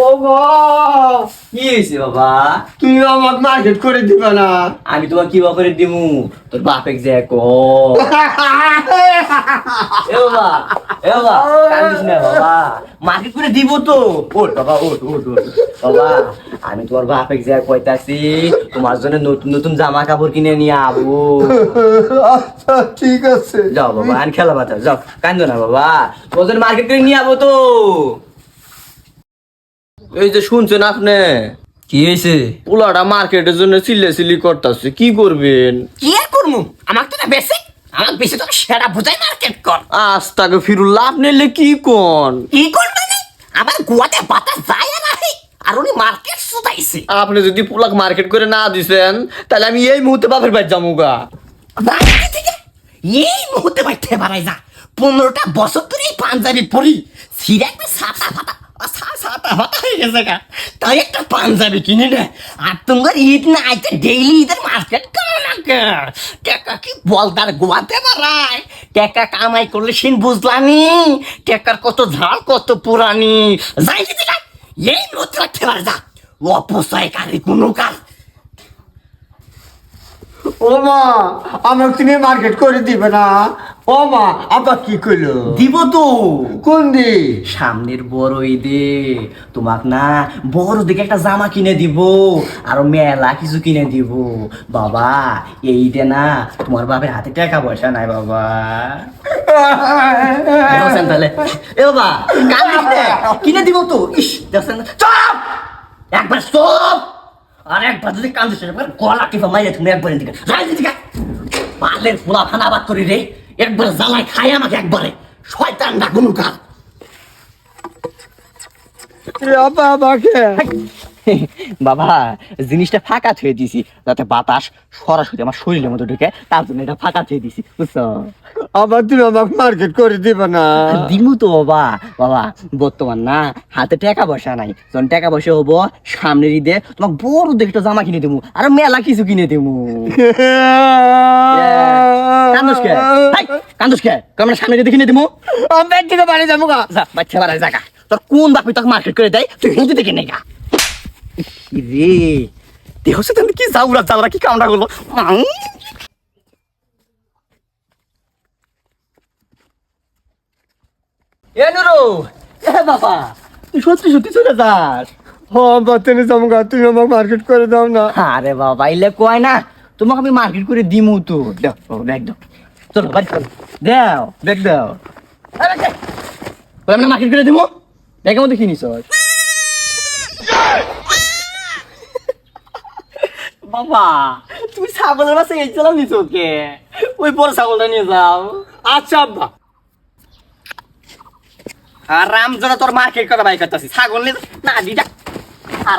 ও মা, কি হয়েছে বাবা? তুমি আমাকে মার্কেট করে দিবা না? আমি তোমার কি করে দিমু? তোর বাপেক যে কো এ বাবা, এ বাবা, কান্দিস না বাবা, মার্কেট করে দিব তো। ওঠ বাবা, ওঠ ওঠ ওঠ বাবা। আমি তোমার বাপেক যে কইতাছি তোমার জন্য নতুন নতুন জামা কাপড় কিনে নিয়ে আবো। আচ্ছা ঠিক আছে। যাও বাবা, আন খেলা বাতা, যাও, কান্দো না বাবা, তোমার জন্য মার্কেট করে নিয়ে আবো তো। এই যে শুনছেন আপনি, কি হয়েছে? পোলাটা মার্কেটের জন্য চিল্লি করতেছে, কি করবেন? কি আর করবো? আমার তো না বেশি, আমার বেশি তো সেরা বোঝাই মার্কেট কর। আজ তাকে ফিরুল্লাহ আপনি এলে কি কোন? কি করবে না? আমার গোয়াতে বাতাস যায় আর আহে, আর উনি মার্কেট শুধাইছে। আপনি যদি পোলাক মার্কেট করে না দিছেন তাহলে আমি এই মুহূর্তে বাপের বাড়ি যামুগা। বাড়িতে থেকে এই মুহূর্তে বাইতে বাড়াই যা। 15টা বছর ধরে এই পাঞ্জাবি পরি, সিরা একটা ছাতা ফাতা ছাতা ফাতা হয়ে গেছে গা। তাই একটা পাঞ্জাবি কিনে নে। আর তোমার ঈদ না আইতে ডেইলি ঈদের মার্কেট করো না কে? টাকা কি বলদার গোয়াতে বাড়ায়? টাকা কামাই করলে সিন বুঝলানি, টাকার কত ঝাল কত পুরানি। যাই দিদি না, এই মুহূর্তে রাখতে পারে যা। অপচয়কারী কোনো কাজ। ও মা, আমাকে তুমি মার্কেট করে দিবে না? ও মা, আবার কি কইলো? দিব তো, কোন দি? সামনের বড় ঈদে তোমাক না বড় দেখে একটা জামা কিনে দিব, আর মেলা কিছু কিনে দিব বাবা। এই ঈদে না তোমার বাপের হাতে টাকা পয়সা নাই বাবা। দেখছেন তাহলে, এ বাবা কান্দিস না, কিনে দিব তো। ইস দেখছেন, চুপ একবার, চুপ। আর একবার যদি কান্দিস একবার গলা টিপা মাইরে তুমি একবারের দিকে দিকে পালের পোলা খানা বাদ করি রে। একবার জ্বালায় খাই আমাকে একবারে, শয়তান ডাকুন কাল। আমাকে বাবা জিনিসটা ফাঁকা থুয়ে দিছি যাতে বাতাস সরাসরি আমার শরীরের মধ্যে ঢুকে, তার জন্য এটা ফাঁকা থুয়ে দিছি, বুঝছো? আবার তুমি আমাকে মার্কেট করে দিবে না? দিমু তো বাবা। বাবা বর্তমান না হাতে টাকা পয়সা নাই, যখন টাকা পয়সা হবো সামনের ঈদে তোমাকে বড় দেখে একটা জামা কিনে দেবো, আর মেলা কিছু কিনে দেবো। কান্দোস কে? কান্দোস কে? কারণ সামনের ঈদে কিনে দেবো। আমি ব্যাগ থেকে বাড়ি যাবো গা। যা বাচ্চা বাড়ায় জায়গা, তোর কোন বাপি তোকে মার্কেট করে দেয়, তুই হিন্দি থেকে নেগা রে। দেহ সে কি যাওরা যাওরা কি কামড়া করলো। এ নুরু, এ বাবা, তুই সত্যি সত্যি চলে যাস? হ্যাঁ বাচ্চানে যাবো গা, তুমি আমাকে মার্কেট করে দাও না? আরে বাবা ইলে কয় না, তোমাকে আমি মার্কেট করে দিমু তো। দাও ব্যাগ দাও, চলো বাড়ি চলো, দাও ব্যাগ দাও। আমি মার্কেট করে দিমু, ব্যাগের মধ্যে কি নিস? বাবা তুমি ছাগলের বাসে এই চালাম নিছো কে? ওই বড় ছাগলটা নিয়ে যাও। আচ্ছা আব্বা। আর রাম জোড়া তোর মার্কেট করা বাই করতেছি, ছাগল নিয়ে না দিটা। আর